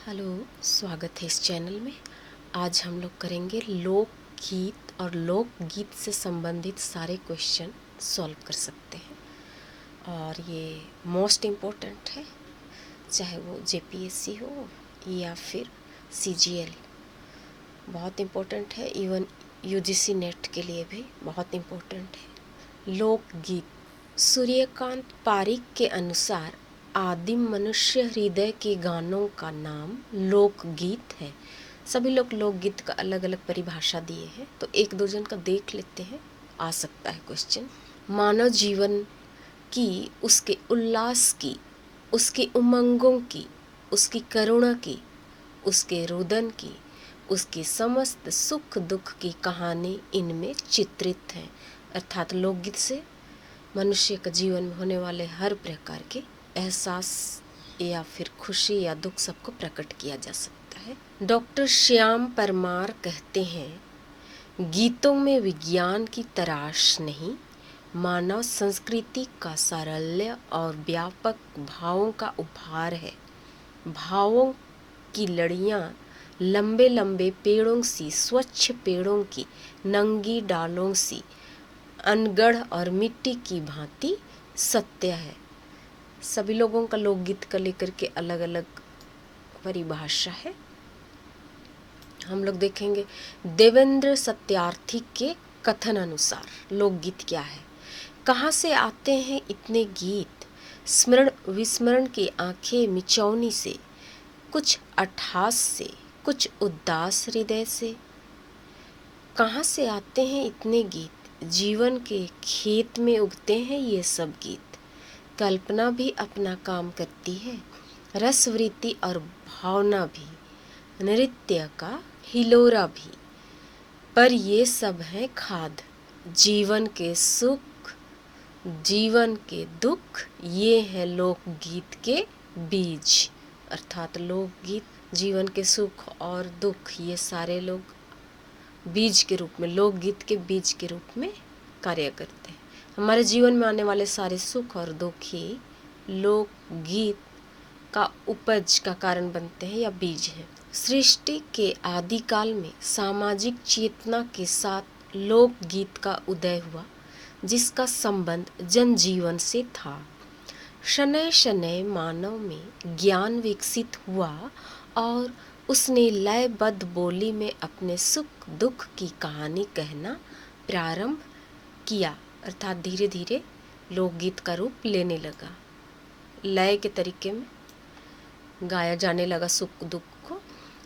Hello, स्वागत है इस चैनल में। आज हम लोग करेंगे लोकगीत और लोकगीत से संबंधित सारे क्वेश्चन सॉल्व कर सकते हैं और ये मोस्ट इम्पोर्टेंट है, चाहे वो जेपीएससी हो या फिर सीजीएल। बहुत इम्पोर्टेंट है, इवन यूजीसी नेट के लिए भी बहुत इम्पोर्टेंट है। लोकगीत सूर्यकांत पारिक के अनुसार आदिम मनुष्य हृदय के गानों का नाम लोकगीत है। सभी लोग लोकगीत का अलग अलग परिभाषा दिए हैं, तो एक दो जन का देख लेते हैं, आ सकता है क्वेश्चन। मानव जीवन की, उसके उल्लास की, उसकी उमंगों की, उसकी करुणा की, उसके रुदन की, उसकी समस्त सुख दुख की कहानी इनमें चित्रित है। अर्थात लोकगीत से मनुष्य का जीवन में होने वाले हर प्रकार के एहसास या फिर खुशी या दुख सबको प्रकट किया जा सकता है। डॉक्टर श्याम परमार कहते हैं, गीतों में विज्ञान की तराश नहीं, मानव संस्कृति का सारल्य और व्यापक भावों का उपहार है। भावों की लड़ियाँ लंबे लंबे पेड़ों सी, स्वच्छ पेड़ों की नंगी डालों सी, अनगढ़ और मिट्टी की भांति सत्य है। सभी लोगों का लोकगीत का लेकर के अलग अलग परिभाषा है। हम लोग देखेंगे देवेंद्र सत्यार्थी के कथन अनुसार लोकगीत क्या है। कहाँ से आते हैं इतने गीत, स्मरण विस्मरण की आंखें मिचौनी से, कुछ अट्ठास से, कुछ उदास हृदय से। कहाँ से आते हैं इतने गीत, जीवन के खेत में उगते हैं ये सब गीत। कल्पना भी अपना काम करती है, रसवृत्ति और भावना भी, नृत्य का हिलोरा भी, पर ये सब है खाद, जीवन के सुख, जीवन के दुख, ये है लोकगीत के बीज। अर्थात लोकगीत जीवन के सुख और दुख, ये सारे लोग बीज के रूप में, लोकगीत के बीज के रूप में कार्य करते हैं। हमारे जीवन में आने वाले सारे सुख और दुख ही लोकगीत का उपज का कारण बनते हैं या बीज हैं। सृष्टि के आदिकाल में सामाजिक चेतना के साथ लोकगीत का उदय हुआ, जिसका संबंध जनजीवन से था। शनय शनय मानव में ज्ञान विकसित हुआ और उसने लयबद्ध बोली में अपने सुख दुख की कहानी कहना प्रारंभ किया। अर्थात धीरे धीरे लोकगीत का रूप लेने लगा, लय के तरीके में गाया जाने लगा सुख दुख को।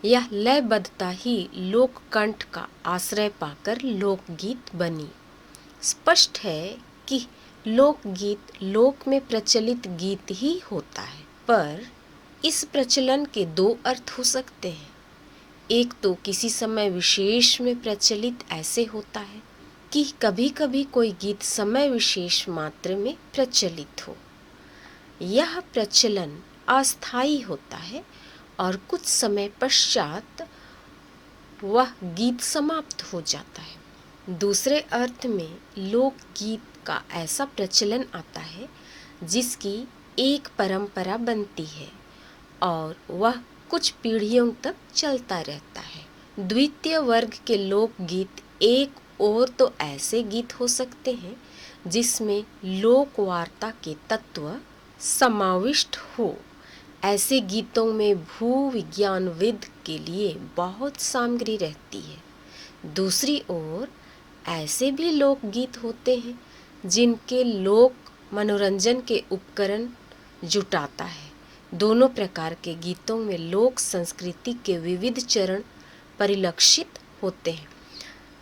यह लयबद्धता ही लोककंठ का आश्रय पाकर लोकगीत बनी। स्पष्ट है कि लोकगीत लोक में प्रचलित गीत ही होता है, पर इस प्रचलन के दो अर्थ हो सकते हैं। एक तो किसी समय विशेष में प्रचलित ऐसे होता है कि कभी कभी कोई गीत समय विशेष मात्र में प्रचलित हो। यह प्रचलन अस्थायी होता है और कुछ समय पश्चात वह गीत समाप्त हो जाता है। दूसरे अर्थ में लोकगीत का ऐसा प्रचलन आता है जिसकी एक परंपरा बनती है और वह कुछ पीढ़ियों तक चलता रहता है। द्वितीय वर्ग के लोकगीत एक और तो ऐसे गीत हो सकते हैं जिसमें लोक वार्ता के तत्व समाविष्ट हो। ऐसे गीतों में भूविज्ञानविद के लिए बहुत सामग्री रहती है। दूसरी ओर ऐसे भी लोकगीत होते हैं जिनके लोक मनोरंजन के उपकरण जुटाता है। दोनों प्रकार के गीतों में लोक संस्कृति के विविध चरण परिलक्षित होते हैं।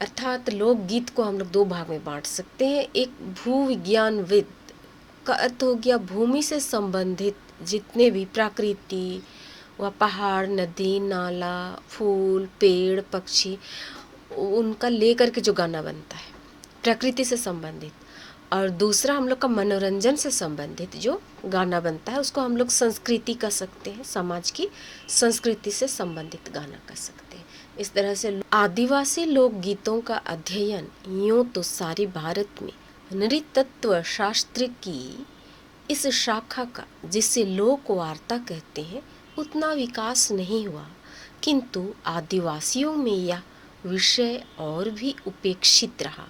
अर्थात लोकगीत को हम लोग दो भाग में बांट सकते हैं। एक भूविज्ञानविद का अर्थ हो गया भूमि से संबंधित जितने भी प्रकृति व पहाड़, नदी, नाला, फूल, पेड़, पक्षी, उनका लेकर के जो गाना बनता है, प्रकृति से संबंधित। और दूसरा हम लोग का मनोरंजन से संबंधित जो गाना बनता है उसको हम लोग संस्कृति कह सकते हैं, समाज की संस्कृति से संबंधित गाना कह सकते हैं। इस तरह से आदिवासी लोकगीतों का अध्ययन यूँ तो सारे भारत में नृतत्व शास्त्र की इस शाखा का, जिसे लोक वार्ता कहते हैं, उतना विकास नहीं हुआ, किंतु आदिवासियों में यह विषय और भी उपेक्षित रहा।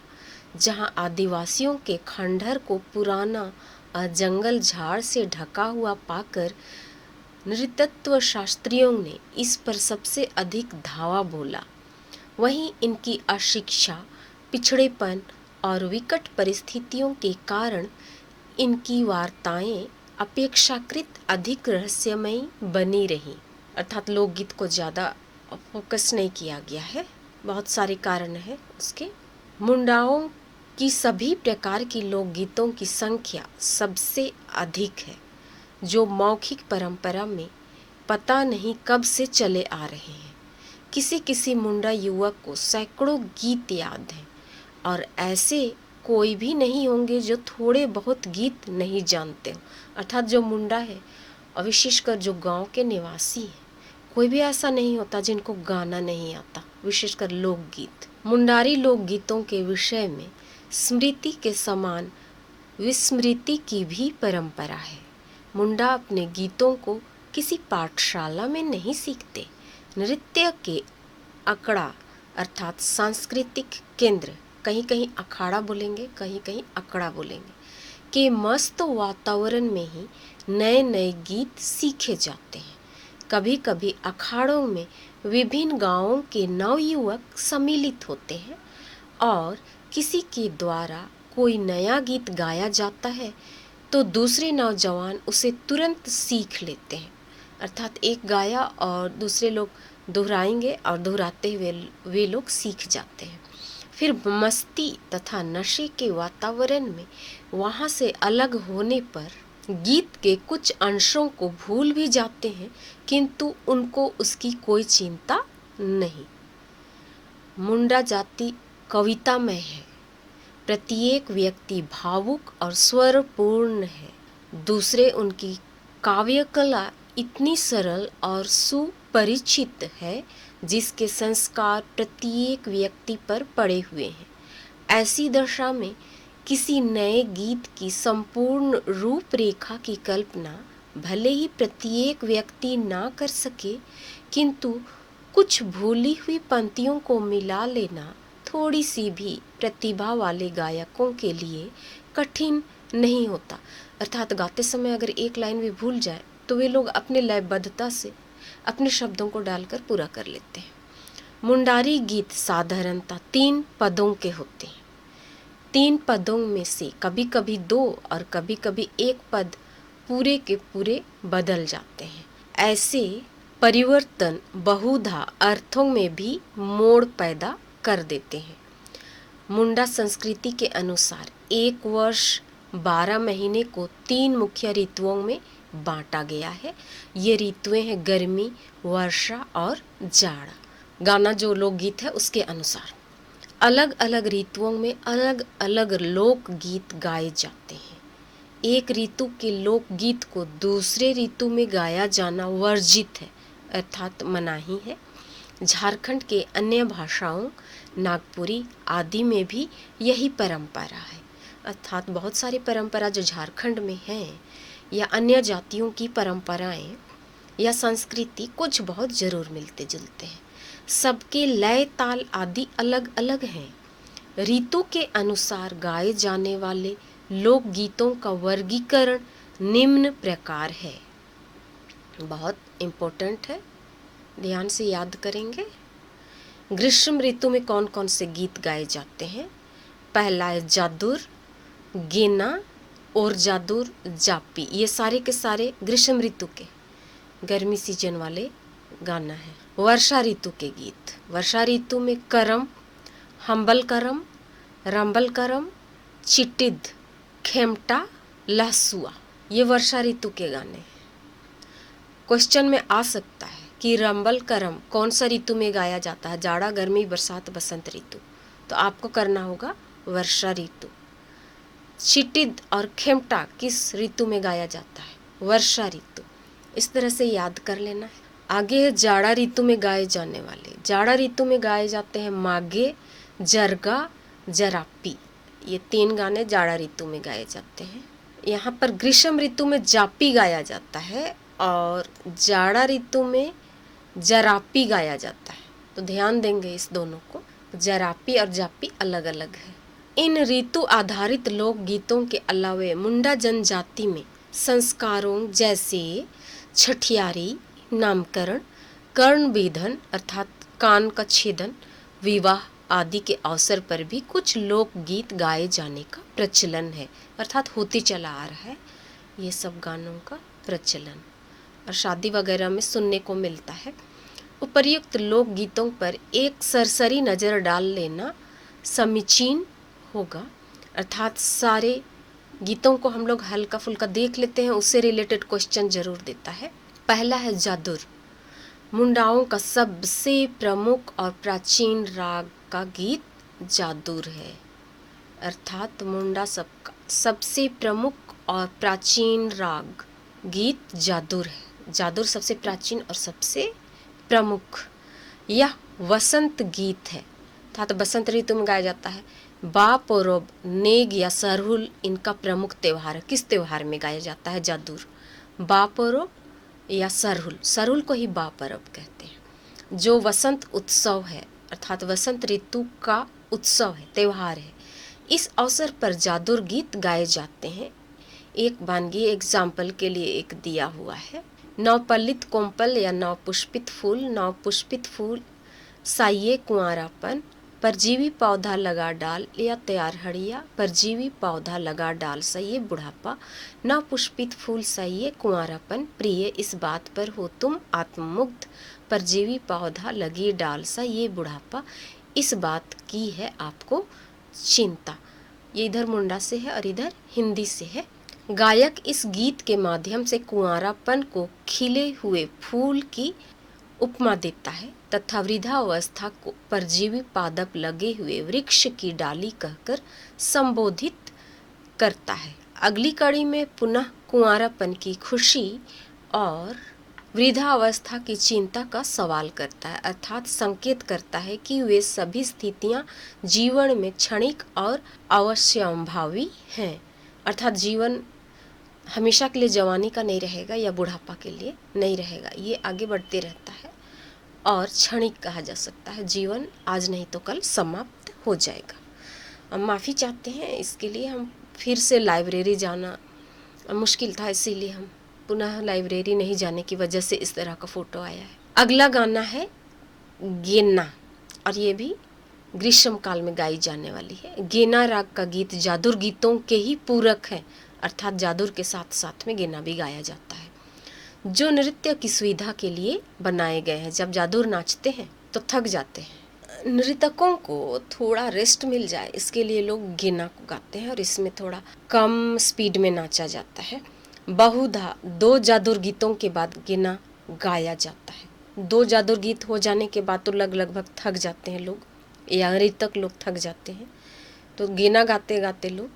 जहाँ आदिवासियों के खंडहर को पुराना जंगल झाड़ से ढका हुआ पाकर नृतत्व शास्त्रियों ने इस पर सबसे अधिक धावा बोला, वहीं इनकी अशिक्षा, पिछड़ेपन और विकट परिस्थितियों के कारण इनकी वार्ताएं अपेक्षाकृत अधिक रहस्यमयी बनी रही। अर्थात लोकगीत को ज़्यादा फोकस नहीं किया गया है, बहुत सारे कारण हैं उसके। मुंडाओं की सभी प्रकार की लोकगीतों की संख्या सबसे अधिक है, जो मौखिक परंपरा में पता नहीं कब से चले आ रहे हैं। किसी किसी मुंडा युवक को सैकड़ों गीत याद हैं, और ऐसे कोई भी नहीं होंगे जो थोड़े बहुत गीत नहीं जानते हो। अर्थात जो मुंडा है और विशेषकर जो गांव के निवासी हैं, कोई भी ऐसा नहीं होता जिनको गाना नहीं आता, विशेषकर लोकगीत। मुंडारी लोकगीतों के विषय में स्मृति के समान विस्मृति की भी परंपरा है। मुंडा अपने गीतों को किसी पाठशाला में नहीं सीखते। नृत्य के अकड़ा अर्थात सांस्कृतिक केंद्र, कहीं कहीं अखाड़ा बोलेंगे, कहीं कहीं अकड़ा बोलेंगे, के मस्त वातावरण में ही नए नए गीत सीखे जाते हैं। कभी कभी अखाड़ों में विभिन्न गांवों के नवयुवक सम्मिलित होते हैं और किसी के द्वारा कोई नया गीत गाया जाता है तो दूसरे नौजवान उसे तुरंत सीख लेते हैं। अर्थात एक गाया और दूसरे लोग दोहराएंगे और दोहराते हुए वे लोग सीख जाते हैं। फिर मस्ती तथा नशे के वातावरण में वहाँ से अलग होने पर गीत के कुछ अंशों को भूल भी जाते हैं, किंतु उनको उसकी कोई चिंता नहीं। मुंडा जाति कवितामय है। प्रत्येक व्यक्ति भावुक और स्वरपूर्ण है। दूसरे उनकी काव्य कला इतनी सरल और सुपरिचित है जिसके संस्कार प्रत्येक व्यक्ति पर पड़े हुए हैं। ऐसी दशा में किसी नए गीत की संपूर्ण रूपरेखा की कल्पना भले ही प्रत्येक व्यक्ति ना कर सके, किंतु कुछ भूली हुई पंक्तियों को मिला लेना थोड़ी सी भी प्रतिभा वाले गायकों के लिए कठिन नहीं होता। अर्थात गाते समय अगर एक लाइन भी भूल जाए तो वे लोग अपने लयबद्धता से अपने शब्दों को डालकर पूरा कर लेते हैं। मुंडारी गीत साधारणतः 3 पदों के होते हैं। 3 पदों में से कभी कभी 2 और कभी कभी 1 पद पूरे के पूरे बदल जाते हैं। ऐसे परिवर्तन बहुधा अर्थों में भी मोड़ पैदा कर देते हैं। मुंडा संस्कृति के अनुसार एक वर्ष 12 महीने को 3 मुख्य ऋतुओं में बांटा गया है। ये ऋतुएं हैं गर्मी, वर्षा और जाड़ा। गाना जो लोकगीत है उसके अनुसार अलग अलग ऋतुओं में अलग अलग लोकगीत गाए जाते हैं। एक ऋतु के लोकगीत को दूसरे ऋतु में गाया जाना वर्जित है, अर्थात मनाही है। झारखंड के अन्य भाषाओं, नागपुरी आदि में भी यही परंपरा है। अर्थात बहुत सारी परंपरा जो झारखंड में हैं या अन्य जातियों की परंपराएं या संस्कृति कुछ बहुत जरूर मिलते जुलते हैं। सबके लय ताल आदि अलग अलग हैं। ऋतु के अनुसार गाए जाने वाले लोकगीतों का वर्गीकरण निम्न प्रकार है। बहुत इम्पोर्टेंट है, ध्यान से याद करेंगे। ग्रीष्म ऋतु में कौन कौन से गीत गाए जाते हैं? पहला है जादुर, गेना और जादुर, जापी। ये सारे के सारे ग्रीष्म ऋतु के गर्मी सीजन वाले गाना है। वर्षा ऋतु के गीत, वर्षा ऋतु में करम, हम्बल करम, रंबल करम, चिटिद, खेमटा, लहसुआ, ये वर्षा ऋतु के गाने। क्वेश्चन में आ सकता है कि रंबल करम कौन सा ऋतु में गाया जाता है? जाड़ा, गर्मी, बरसात, बसंत ऋतु। तो आपको करना होगा वर्षा ऋतु। चिटिद और खेमटा किस ऋतु में गाया जाता है? वर्षा ऋतु। इस तरह से याद कर लेना है। आगे है जाड़ा ऋतु में गाए जाने वाले। जाड़ा ऋतु में गाए जाते हैं मागे, जरगा, जरापी। ये 3 गाने जाड़ा ऋतु में गाए जाते हैं। यहाँ पर ग्रीष्म ऋतु में जापी गाया जाता है और जाड़ा ऋतु में जरापी गाया जाता है। तो ध्यान देंगे इस दोनों को, जरापी और जापी अलग अलग है। इन ऋतु आधारित लोक गीतों के अलावे मुंडा जनजाति में संस्कारों जैसे छठियारी, नामकरण, कर्णविधन अर्थात कान का छेदन, विवाह आदि के अवसर पर भी कुछ लोकगीत गाए जाने का प्रचलन है, अर्थात होते चला आ रहा है ये सब गानों का प्रचलन, और शादी वगैरह में सुनने को मिलता है। उपर्युक्त लोकगीतों पर एक सरसरी नज़र डाल लेना समीचीन होगा, अर्थात सारे गीतों को हम लोग हल्का फुल्का देख लेते हैं, उससे रिलेटेड क्वेश्चन जरूर देता है। पहला है जादुर। मुंडाओं का सबसे प्रमुख और प्राचीन राग का गीत जादुर है, अर्थात मुंडा सबका सबसे प्रमुख और प्राचीन राग गीत जादुर है। जादुर सबसे प्राचीन और सबसे प्रमुख। यह वसंत गीत है, अर्थात बसंत ऋतु में गाया जाता है। बा पोरब, नेग या सरहुल इनका प्रमुख त्यौहार है। किस त्यौहार में गाया जाता है जादुर? बा पोरब या सरहुल, सरहुल को ही बा परब कहते हैं, जो वसंत उत्सव है, अर्थात वसंत ऋतु का उत्सव है, त्यौहार है। इस अवसर पर जादुर गीत गाए जाते हैं। एक वानगी एग्जाम्पल के लिए एक दिया हुआ है। नवपल्लित कोम्पल या नवपुष्पित फूल, नवपुष्पित फूल साइये कुंवारापन, परजीवी पौधा लगा डाल या तैयार हड़िया, परजीवी पौधा लगा डाल सहिए बुढ़ापा, नवपुष्पित फूल सहिए कुंवारापन, प्रिय इस बात पर हो तुम आत्ममुग्ध, परजीवी पौधा लगी डाल सा ये बुढ़ापा, इस बात की है आपको चिंता। ये इधर मुंडा से है और इधर हिंदी से है। गायक इस गीत के माध्यम से कुंवारापन को खिले हुए फूल की उपमा देता है तथा वृद्धावस्था को परजीवी पादप लगे हुए वृक्ष की डाली कहकर संबोधित करता है। अगली कड़ी में पुनः कुंवारापन की खुशी और वृद्धावस्था की चिंता का सवाल करता है, अर्थात संकेत करता है कि वे सभी स्थितियां जीवन में क्षणिक और अवश्यंभावी हैं, अर्थात जीवन हमेशा के लिए जवानी का नहीं रहेगा या बुढ़ापा के लिए नहीं रहेगा, ये आगे बढ़ते रहता है और क्षणिक कहा जा सकता है। जीवन आज नहीं तो कल समाप्त हो जाएगा। हम माफ़ी चाहते हैं इसके लिए, हम फिर से लाइब्रेरी जाना मुश्किल था, इसीलिए हम पुनः लाइब्रेरी नहीं जाने की वजह से इस तरह का फ़ोटो आया है। अगला गाना है गेना, और ये भी ग्रीष्म काल में गाई जाने वाली है। गेना राग का गीत जादुर गीतों के ही पूरक है, अर्थात जादुर के साथ साथ में गेना भी गाया जाता है, जो नृत्य की सुविधा के लिए बनाए गए हैं। जब जादुर नाचते हैं तो थक जाते हैं, नृतकों को थोड़ा रेस्ट मिल जाए इसके लिए लोग गेना को गाते हैं और इसमें थोड़ा कम स्पीड में नाचा जाता है। बहुधा 2 जादुर गीतों के बाद गेना गाया जाता है। 2 जादुर गीत हो जाने के बाद तो लगभग थक जाते हैं लोग, या नृतक लोग थक जाते हैं, तो गेना गाते गाते लोग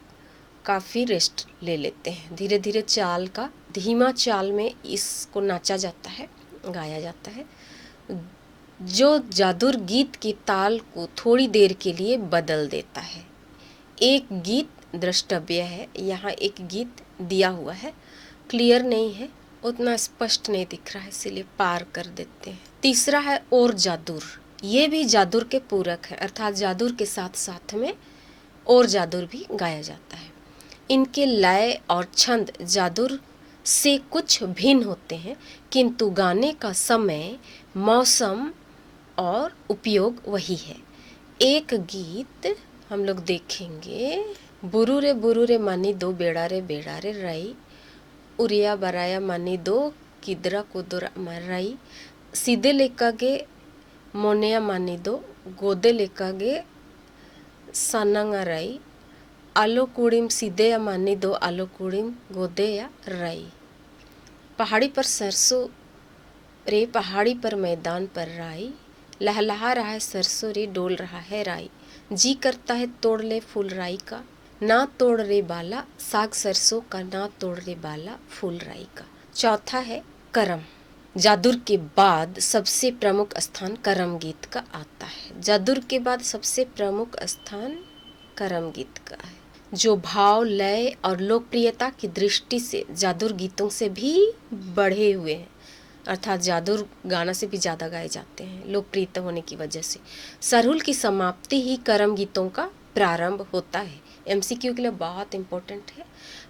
काफ़ी रेस्ट ले लेते हैं। धीरे धीरे चाल का, धीमा चाल में इसको नाचा जाता है, गाया जाता है, जो जादुर गीत की ताल को थोड़ी देर के लिए बदल देता है। एक गीत द्रष्टव्य है, यहाँ एक गीत दिया हुआ है, क्लियर नहीं है, उतना स्पष्ट नहीं दिख रहा है, इसीलिए पार कर देते हैं। तीसरा है और जादुर, ये भी जादुर के पूरक है, अर्थात जादुर के साथ साथ में और जादुर भी गाया जाता है। इनके लय और छंद जादुर से कुछ भिन्न होते हैं, किंतु गाने का समय, मौसम और उपयोग वही है। एक गीत हम लोग देखेंगे, बुरु रे मानी दो बेड़ा रे रई, उरिया बराया मानी दो किदरा कुदरा मरई, सीधे लेकागे मोनिया मानी दो गोदे लेकागे सनंग रई, आलो कुड़िम सीधे या मानी दो आलो कुड़िम गोदे या रई। पहाड़ी पर सरसों रे, पहाड़ी पर मैदान पर राई, लहलहा रहा है सरसों रे, डोल रहा है राई, जी करता है तोड़ ले फूल राई का, ना तोड़ रे बाला साग सरसों का, ना तोड़ रे बाला फूल राई का। चौथा है करम, जादुर के बाद सबसे प्रमुख स्थान करम गीत का आता है। जादुर के बाद सबसे प्रमुख स्थान करम गीत का है। जो भाव, लय और लोकप्रियता की दृष्टि से जादुर गीतों से भी बढ़े हुए हैं, अर्थात जादुर गाना से भी ज़्यादा गाए जाते हैं लोकप्रियता होने की वजह से। सरहुल की समाप्ति ही करम गीतों का प्रारंभ होता है। एमसीक्यू के लिए बहुत इम्पोर्टेंट है।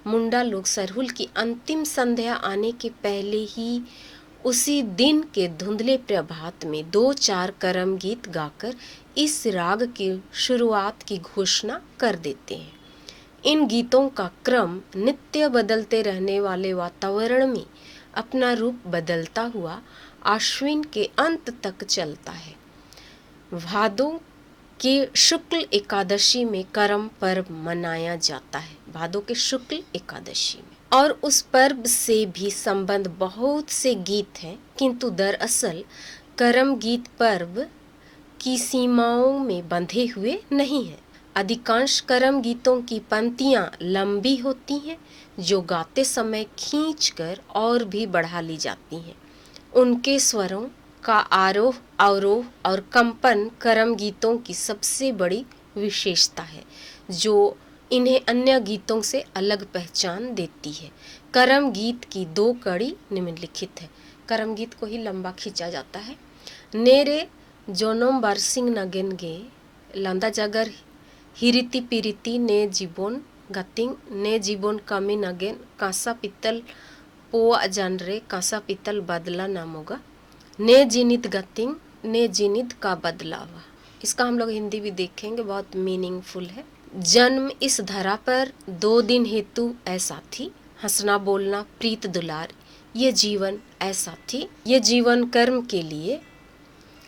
मुंडा लोग सरहुल की अंतिम संध्या आने के पहले ही उसी दिन के धुंधले प्रभात में 2-4 करम गीत गाकर इस राग की शुरुआत की घोषणा कर देते हैं। इन गीतों का क्रम नित्य बदलते रहने वाले वातावरण में अपना रूप बदलता हुआ आश्विन के अंत तक चलता है। भादों के शुक्ल एकादशी में करम पर्व मनाया जाता है, भादों के शुक्ल एकादशी में, और उस पर्व से भी संबंध बहुत से गीत हैं, किंतु दरअसल करम गीत पर्व की सीमाओं में बंधे हुए नहीं हैं। अधिकांश करम गीतों की पंक्तियाँ लंबी होती हैं, जो गाते समय खींचकर और भी बढ़ा ली जाती हैं। उनके स्वरों का आरोह अवरोह और कंपन करम गीतों की सबसे बड़ी विशेषता है, जो इन्हें अन्य गीतों से अलग पहचान देती है। करम गीत की 2 कड़ी निम्नलिखित है। करम गीत को ही लंबा खींचा जाता है। नेरे जोनम बारसिंग नगेन गे लांदा जागर हिरिति पिरिति ने जीवन गातिंग ने जीवन कामी नगेन कांसा पित्तल पोआ जानरे कांसा पित्तल बदला नामोगा ने जिनित गातिंग ने जिनित का बदलावा। इसका हम लोग हिंदी भी देखेंगे, बहुत मीनिंगफुल है। जन्म इस धरा पर 2 दिन हेतु ऐसा थी, हंसना बोलना प्रीत दुलार ये जीवन ऐसा थी। ये जीवन कर्म के लिए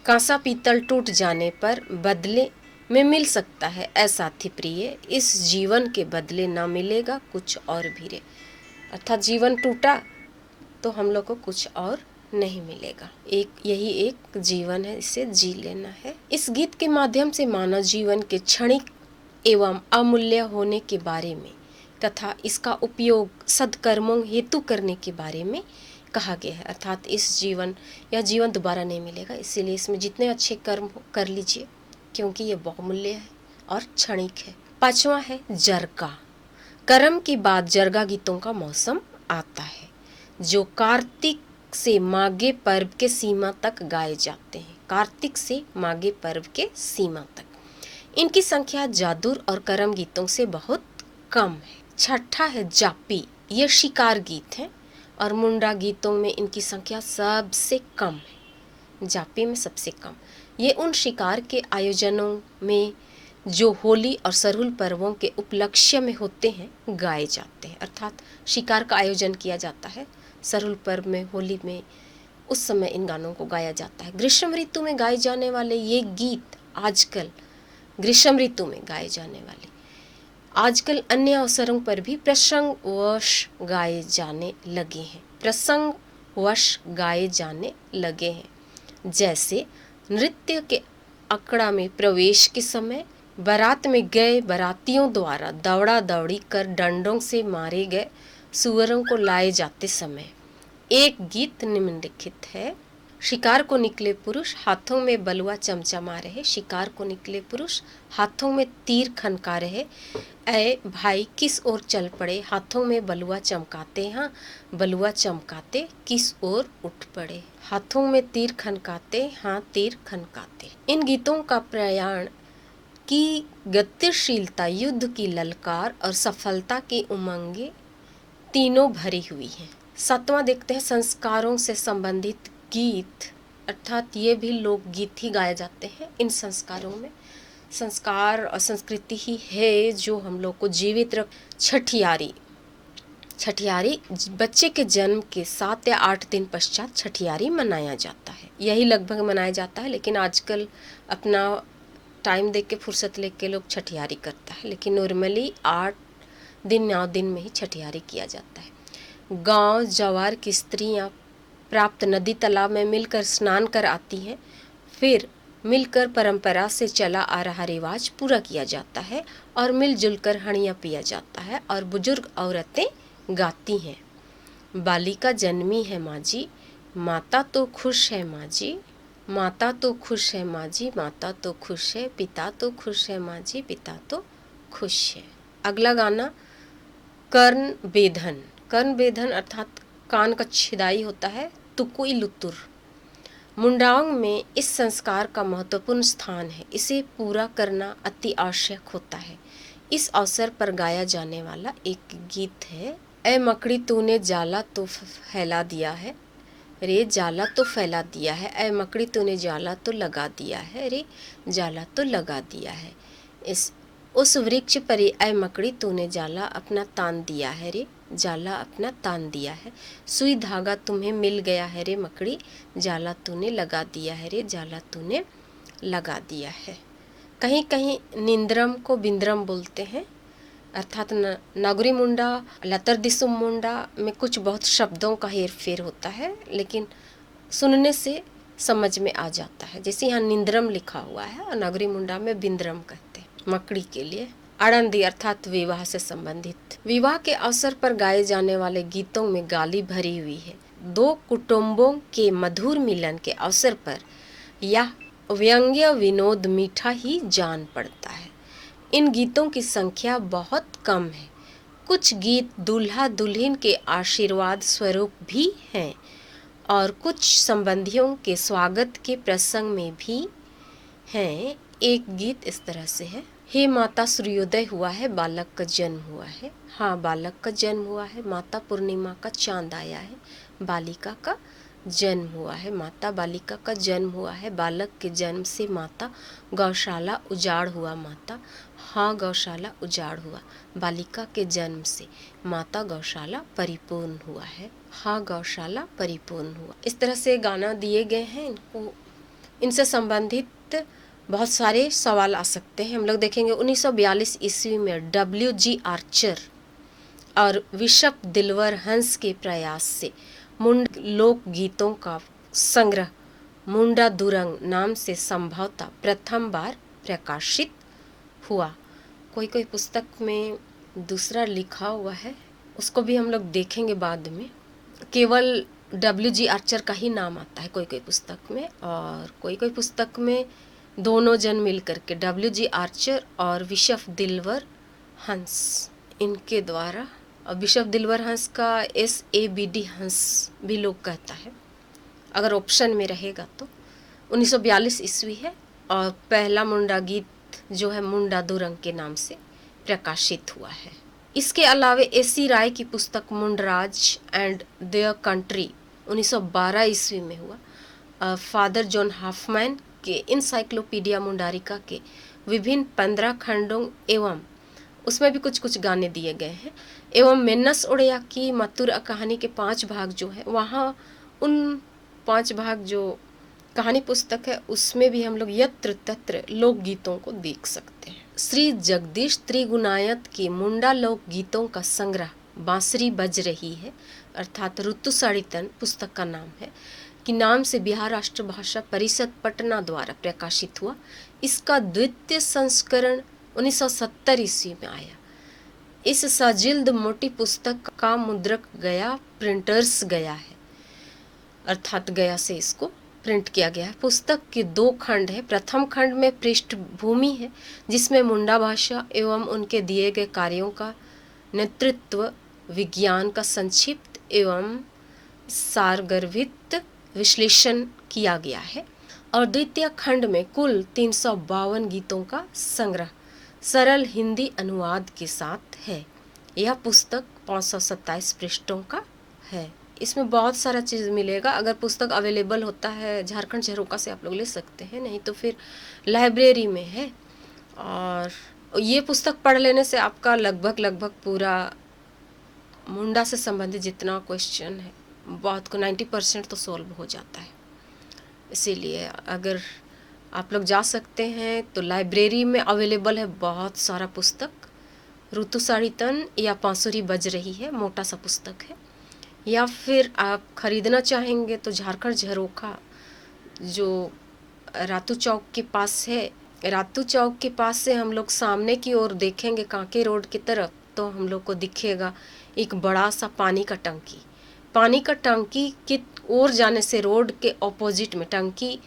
कांसा पीतल टूट जाने पर बदले में मिल सकता है, ऐसा थी प्रिय। इस जीवन के बदले ना मिलेगा कुछ और भी रे। अर्थात जीवन टूटा तो हम लोग को कुछ और नहीं मिलेगा, यही एक जीवन है, इसे जी लेना है। इस गीत के माध्यम से मानव जीवन के क्षणिक एवं अमूल्य होने के बारे में तथा इसका उपयोग सद्कर्मों हेतु करने के बारे में कहा गया है। अर्थात यह जीवन दोबारा नहीं मिलेगा, इसीलिए इसमें जितने अच्छे कर्म कर लीजिए, क्योंकि ये बहुमूल्य है और क्षणिक है। 5वां है जरगा। करम के बाद जरगा गीतों का मौसम आता है, जो कार्तिक से माघे पर्व के सीमा तक गाए जाते हैं। कार्तिक से माघे पर्व के सीमा तक इनकी संख्या जादुर और करम गीतों से बहुत कम है। 6ठा है जापी। ये शिकार गीत हैं और मुंडा गीतों में इनकी संख्या सबसे कम है, जापी में सबसे कम। ये उन शिकार के आयोजनों में जो होली और सरहुल पर्वों के उपलक्ष्य में होते हैं गाए जाते हैं। अर्थात शिकार का आयोजन किया जाता है सरहुल पर्व में, होली में, उस समय इन गानों को गाया जाता है। ग्रीष्म ऋतु में गाए जाने वाले ये गीत आजकल ग्रीष्म ऋतु में गाए जाने वाले आजकल अन्य अवसरों पर भी प्रसंगवश गाए जाने लगे हैं, प्रसंगवश गाए जाने लगे हैं। जैसे नृत्य के अखड़ा में प्रवेश के समय, बारात में गए बारातियों द्वारा दौड़ा दौड़ी कर डंडों से मारे गए सुअरों को लाए जाते समय। एक गीत निम्नलिखित है। शिकार को निकले पुरुष हाथों में बलुआ चमचमा रहे, शिकार को निकले पुरुष हाथों में तीर खनका रहे, ऐ भाई किस ओर चल पड़े, हाथों में बलुआ चमकाते, हाँ बलुआ चमकाते किस ओर उठ पड़े, हाथों में तीर खनकाते, हाँ तीर खनकाते। इन गीतों का प्रयाण की गतिशीलता, युद्ध की ललकार और सफलता की उमंगे तीनों भरी हुई हैं। 7वां देखते हैं संस्कारों से संबंधित गीत। अर्थात ये भी लोकगीत ही गाए जाते हैं। इन संस्कारों में संस्कार और संस्कृति ही है जो हम लोग को जीवित रख। छठियारी बच्चे के जन्म के 7 या 8 दिन पश्चात छठियारी मनाया जाता है, यही लगभग मनाया जाता है। लेकिन आजकल अपना टाइम देख के फुर्सत लेके लोग छठियारी करता है, लेकिन नॉर्मली 8 दिन 9 दिन में ही छठियारी किया जाता है। गांव जवार की स्त्रियां प्राप्त नदी तालाब में मिलकर स्नान कर आती हैं, फिर मिलकर परंपरा से चला आ रहा रिवाज पूरा किया जाता है और मिलजुल कर हणियाँ पिया जाता है और बुजुर्ग औरतें गाती हैं। बालिका जन्मी है माँ जी, माता तो खुश है माँ जी, माता तो खुश है माँ जी, माता तो खुश है, पिता तो खुश है माँ जी, पिता तो खुश है। अगला गाना कर्ण बेधन। कर्ण बेधन अर्थात कान का छिदाई होता है, तुकुई लुतुर। मुंडाओं में इस संस्कार का महत्वपूर्ण स्थान है, इसे पूरा करना अति आवश्यक होता है। इस अवसर पर गाया जाने वाला एक गीत है, ए मकड़ी तूने जाला तो फैला दिया है रे, जाला तो फैला दिया है, ए मकड़ी तूने जाला तो लगा दिया है रे, जाला तो लगा दिया है। इस उस वृक्ष पर ए मकड़ी तूने जाला अपना तान दिया है रे, जाला अपना तान दिया है। सुई धागा तुम्हें मिल गया है रे मकड़ी, जाला तूने लगा दिया है रे, जाला तूने लगा दिया है। कहीं कहीं निंद्रम को बिंद्रम बोलते हैं, अर्थात नागरी मुंडा लतर दिसुम मुंडा में कुछ बहुत शब्दों का हेर फेर होता है, लेकिन सुनने से समझ में आ जाता है। जैसे यहाँ निंद्रम लिखा हुआ है और नागरी मुंडा में बिंद्रम कहते हैं मकड़ी के लिए। आड़ंदी अर्थात विवाह से संबंधित। विवाह के अवसर पर गाए जाने वाले गीतों में गाली भरी हुई है। दो कुटुंबों के मधुर मिलन के अवसर पर यह व्यंग्य विनोद मीठा ही जान पड़ता है। इन गीतों की संख्या बहुत कम है। कुछ गीत दूल्हा दुल्हन के आशीर्वाद स्वरूप भी हैं और कुछ संबंधियों के स्वागत के प्रसंग में भी हैं। एक गीत इस तरह से है, हे माता सूर्योदय हुआ है, बालक का जन्म हुआ है। हाँ, बालक का जन्म हुआ है, माता पूर्णिमा का चांद आया है, बालिका का जन्म हुआ है, माता बालिका का जन्म हुआ है। बालक के जन्म से माता गौशाला उजाड़ हुआ माता। हाँ, गौशाला उजाड़ हुआ। बालिका के जन्म से माता गौशाला परिपूर्ण हुआ है। हाँ, गौशाला परिपूर्ण हुआ। इस तरह से गाना दिए गए हैं। इनसे संबंधित बहुत सारे सवाल आ सकते हैं। हम लोग देखेंगे 1942 ईस्वी में W.G. आर्चर और बिशप दिलवर हंस के प्रयास से मुंड लोक गीतों का संग्रह मुंडा दुरंग नाम से संभवतः प्रथम बार प्रकाशित हुआ। कोई कोई पुस्तक में दूसरा लिखा हुआ है, उसको भी हम लोग देखेंगे बाद में। केवल W.G. आर्चर का ही नाम आता है कोई कोई पुस्तक में, और कोई कोई पुस्तक में दोनों जन मिल करके W.G. आर्चर और बिशप दिलवर हंस, इनके द्वारा। और बिशप दिलवर हंस का SABD हंस भी लोग कहता है, अगर ऑप्शन में रहेगा तो। 1942 ईस्वी है और पहला मुंडा गीत जो है मुंडा दुरंग के नाम से प्रकाशित हुआ है। इसके अलावे AC राय की पुस्तक मुंडराज एंड देयर कंट्री 1912 ईस्वी में हुआ। फादर जॉन हॉफमैन के इनसाइक्लोपीडिया मुंडारिका के विभिन्न 15 खंडों एवं उसमें भी कुछ कुछ गाने दिए गए हैं, एवं मेन्नस ओडिया की मत्तुर कहानी के 5 भाग जो है, वहाँ उन 5 भाग जो कहानी पुस्तक है उसमें भी हम लोग यत्र तत्र लोकगीतों को देख सकते हैं। श्री जगदीश त्रिगुणायत के मुंडा लोकगीतों का संग्रह बांसुरी बज रही है अर्थात ऋतुसाड़ितन पुस्तक का नाम है, कि नाम से बिहार राष्ट्र भाषा परिषद पटना द्वारा प्रकाशित हुआ। इसका द्वितीय संस्करण 1970 ईस्वी में आया। इस सजिल्द मोटी पुस्तक का मुद्रक गया प्रिंटर्स गया है, अर्थात गया से इसको प्रिंट किया गया है। पुस्तक के 2 खंड है। प्रथम खंड में पृष्ठभूमि है जिसमें मुंडा भाषा एवं उनके दिए गए कार्यों का नेतृत्व विज्ञान का संक्षिप्त एवं सारगर्भित विश्लेषण किया गया है, और द्वितीय खंड में कुल 352 गीतों का संग्रह सरल हिंदी अनुवाद के साथ है। यह पुस्तक 527 पृष्ठों का है। इसमें बहुत सारा चीज़ मिलेगा। अगर पुस्तक अवेलेबल होता है झारखंड झरोका से आप लोग ले सकते हैं, नहीं तो फिर लाइब्रेरी में है। और ये पुस्तक पढ़ लेने से आपका लगभग पूरा मुंडा से संबंधित जितना क्वेश्चन है बहुत को 90% तो सॉल्व हो जाता है। इसीलिए अगर आप लोग जा सकते हैं तो लाइब्रेरी में अवेलेबल है बहुत सारा पुस्तक। ऋतुसाड़ितन या बांसुरी बज रही है, मोटा सा पुस्तक है। या फिर आप ख़रीदना चाहेंगे तो झारखंड झरोखा जो रातू चौक के पास है, रातू चौक के पास से हम लोग सामने की ओर देखेंगे कांके रोड की तरफ, तो हम लोग को दिखेगा एक बड़ा सा पानी का टंकी। पानी का टंकी की ओर जाने से रोड के ऑपोजिट में, टंकी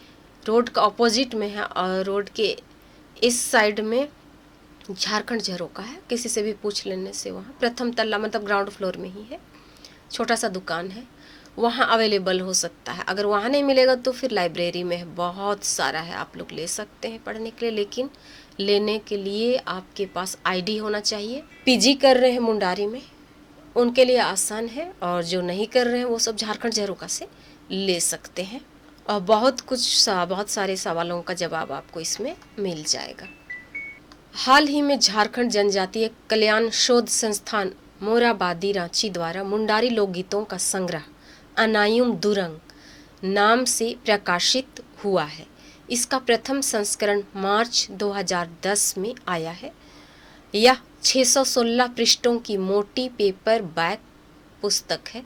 रोड का ऑपोजिट में है और रोड के इस साइड में झारखंड झरोखा है, किसी से भी पूछ लेने से वहाँ प्रथम तल्ला मतलब ग्राउंड फ्लोर में ही है, छोटा सा दुकान है, वहाँ अवेलेबल हो सकता है। अगर वहाँ नहीं मिलेगा तो फिर लाइब्रेरी में है, बहुत सारा है, आप लोग ले सकते हैं पढ़ने के लिए। लेकिन लेने के लिए आपके पास आईडी होना चाहिए। पीजी कर रहे हैं मुंडारी में, उनके लिए आसान है, और जो नहीं कर रहे हैं वो सब झारखंड झरोखा से ले सकते हैं। और बहुत सारे सवालों का जवाब आपको इसमें मिल जाएगा। हाल ही में झारखंड जनजातीय कल्याण शोध संस्थान मोराबादी रांची द्वारा मुंडारी लोकगीतों का संग्रह अनायुम दुरंग नाम से प्रकाशित हुआ है। इसका प्रथम संस्करण मार्च 2010 में आया है। यह 616 पृष्ठों की मोटी पेपर बैक पुस्तक है।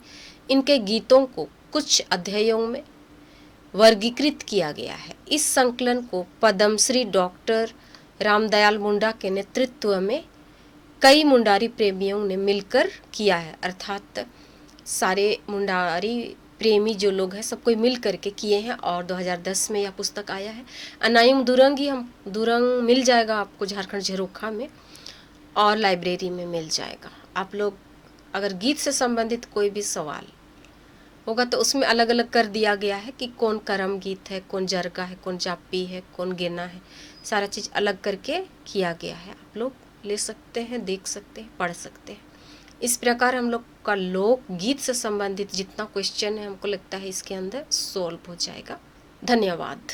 इनके गीतों को कुछ अध्यायों में वर्गीकृत किया गया है। इस संकलन को पद्मश्री डॉक्टर रामदयाल मुंडा के नेतृत्व में कई मुंडारी प्रेमियों ने मिलकर किया है, अर्थात सारे मुंडारी प्रेमी जो लोग हैं सब कोई मिल करके किए हैं, और 2010 में यह पुस्तक आया है। अनायुम दुरंग ही दुरंग मिल जाएगा आपको झारखंड झरोखा में, और लाइब्रेरी में मिल जाएगा। आप लोग अगर गीत से संबंधित कोई भी सवाल होगा तो उसमें अलग अलग कर दिया गया है कि कौन करम गीत है, कौन जरगा है, कौन जापी है, कौन गेना है, सारा चीज़ अलग करके किया गया है। आप लोग ले सकते हैं, देख सकते हैं, पढ़ सकते हैं। इस प्रकार हम लोग का लोक गीत से संबंधित जितना क्वेश्चन है हमको लगता है इसके अंदर सॉल्व हो जाएगा। धन्यवाद।